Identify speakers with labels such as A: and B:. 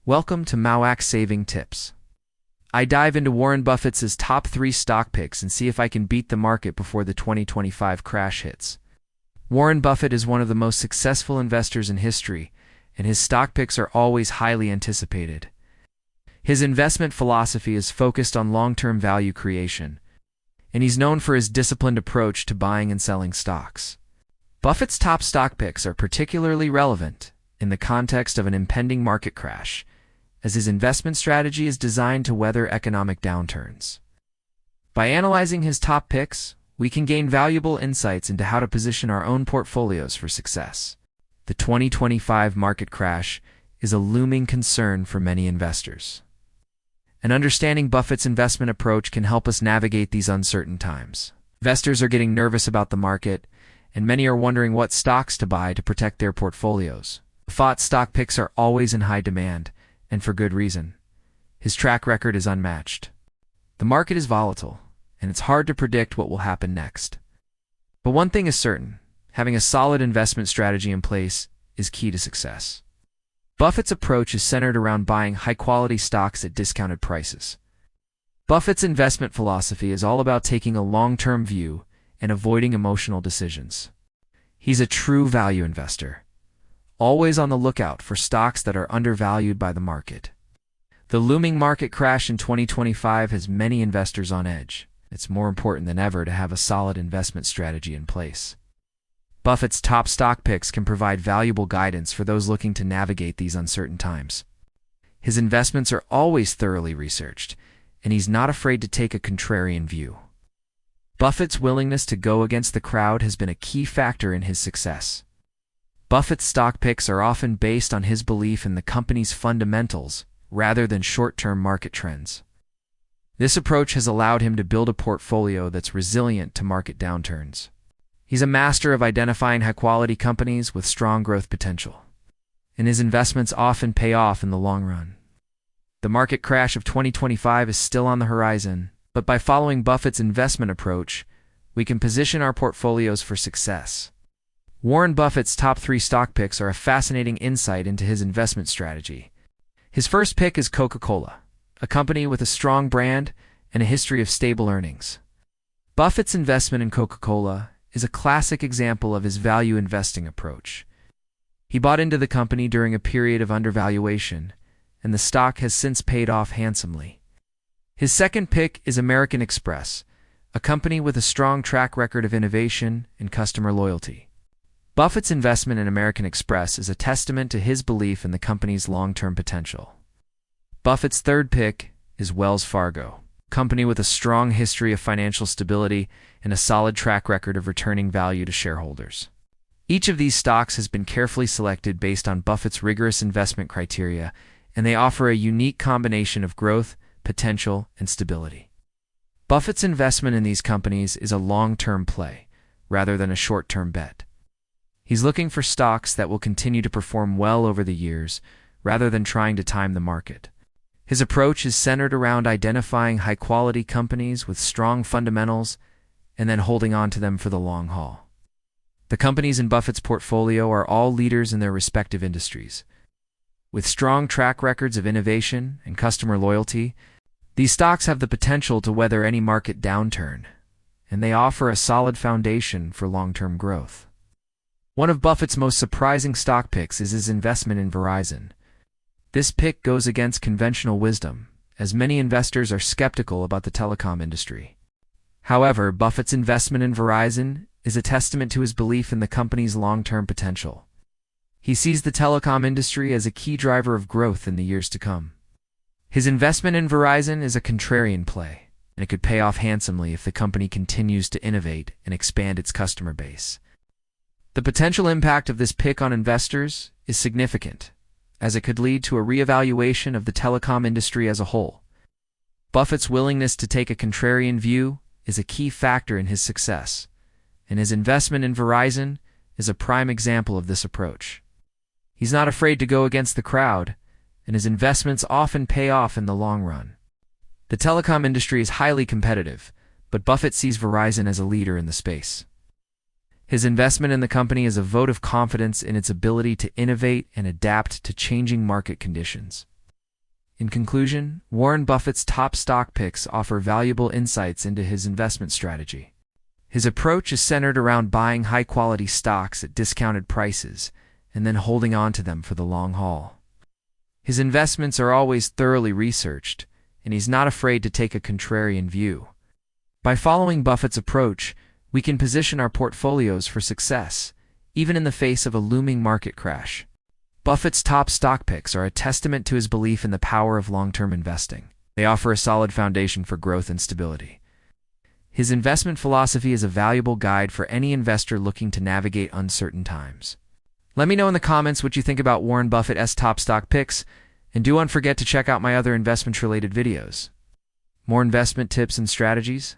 A: Welcome to Mauuak Saving Tips. I dive into Warren Buffett's top 3 stock picks and see if I can beat the market before the 2025 crash hits. Warren Buffett is one of the most successful investors in history, and his stock picks are always highly anticipated. His investment philosophy is focused on long-term value creation, and he's known for his disciplined approach to buying and selling stocks. Buffett's top stock picks are particularly relevant in the context of an impending market crash, as his investment strategy is designed to weather economic downturns. By analyzing his top picks, we can gain valuable insights into how to position our own portfolios for success. The 2025 market crash is a looming concern for many investors. And understanding Buffett's investment approach can help us navigate these uncertain times. Investors are getting nervous about the market, and many are wondering what stocks to buy to protect their portfolios. Buffett's stock picks are always in high demand, and for good reason. His track record is unmatched. The market is volatile, and it's hard to predict what will happen next. But one thing is certain: having a solid investment strategy in place is key to success. Buffett's approach is centered around buying high-quality stocks at discounted prices. Buffett's investment philosophy is all about taking a long-term view and avoiding emotional decisions. He's a true value investor, always on the lookout for stocks that are undervalued by the market. The looming market crash in 2025 has many investors on edge. It's more important than ever to have a solid investment strategy in place. Buffett's top stock picks can provide valuable guidance for those looking to navigate these uncertain times. His investments are always thoroughly researched, and he's not afraid to take a contrarian view. Buffett's willingness to go against the crowd has been a key factor in his success. Buffett's stock picks are often based on his belief in the company's fundamentals rather than short-term market trends. This approach has allowed him to build a portfolio that's resilient to market downturns. He's a master of identifying high-quality companies with strong growth potential, and his investments often pay off in the long run. The market crash of 2025 is still on the horizon, but by following Buffett's investment approach, we can position our portfolios for success. Warren Buffett's top 3 stock picks are a fascinating insight into his investment strategy. His first pick is Coca-Cola, a company with a strong brand and a history of stable earnings. Buffett's investment in Coca-Cola is a classic example of his value investing approach. He bought into the company during a period of undervaluation, and the stock has since paid off handsomely. His second pick is American Express, a company with a strong track record of innovation and customer loyalty. Buffett's investment in American Express is a testament to his belief in the company's long-term potential. Buffett's third pick is Wells Fargo, a company with a strong history of financial stability and a solid track record of returning value to shareholders. Each of these stocks has been carefully selected based on Buffett's rigorous investment criteria, and they offer a unique combination of growth, potential, and stability. Buffett's investment in these companies is a long-term play, rather than a short-term bet. He's looking for stocks that will continue to perform well over the years, rather than trying to time the market. His approach is centered around identifying high-quality companies with strong fundamentals and then holding on to them for the long haul. The companies in Buffett's portfolio are all leaders in their respective industries. With strong track records of innovation and customer loyalty, these stocks have the potential to weather any market downturn, and they offer a solid foundation for long-term growth. One of Buffett's most surprising stock picks is his investment in Verizon. This pick goes against conventional wisdom, as many investors are skeptical about the telecom industry. However, Buffett's investment in Verizon is a testament to his belief in the company's long-term potential. He sees the telecom industry as a key driver of growth in the years to come. His investment in Verizon is a contrarian play, and it could pay off handsomely if the company continues to innovate and expand its customer base. The potential impact of this pick on investors is significant, as it could lead to a reevaluation of the telecom industry as a whole. Buffett's willingness to take a contrarian view is a key factor in his success, and his investment in Verizon is a prime example of this approach. He's not afraid to go against the crowd, and his investments often pay off in the long run. The telecom industry is highly competitive, but Buffett sees Verizon as a leader in the space. His investment in the company is a vote of confidence in its ability to innovate and adapt to changing market conditions. In conclusion, Warren Buffett's top stock picks offer valuable insights into his investment strategy. His approach is centered around buying high-quality stocks at discounted prices and then holding on to them for the long haul. His investments are always thoroughly researched, and he's not afraid to take a contrarian view. By following Buffett's approach, we can position our portfolios for success, even in the face of a looming market crash. Buffett's top stock picks are a testament to his belief in the power of long-term investing. They offer a solid foundation for growth and stability. His investment philosophy is a valuable guide for any investor looking to navigate uncertain times. Let me know in the comments what you think about Warren Buffett's top stock picks, and don't forget to check out my other investment-related videos. More investment tips and strategies?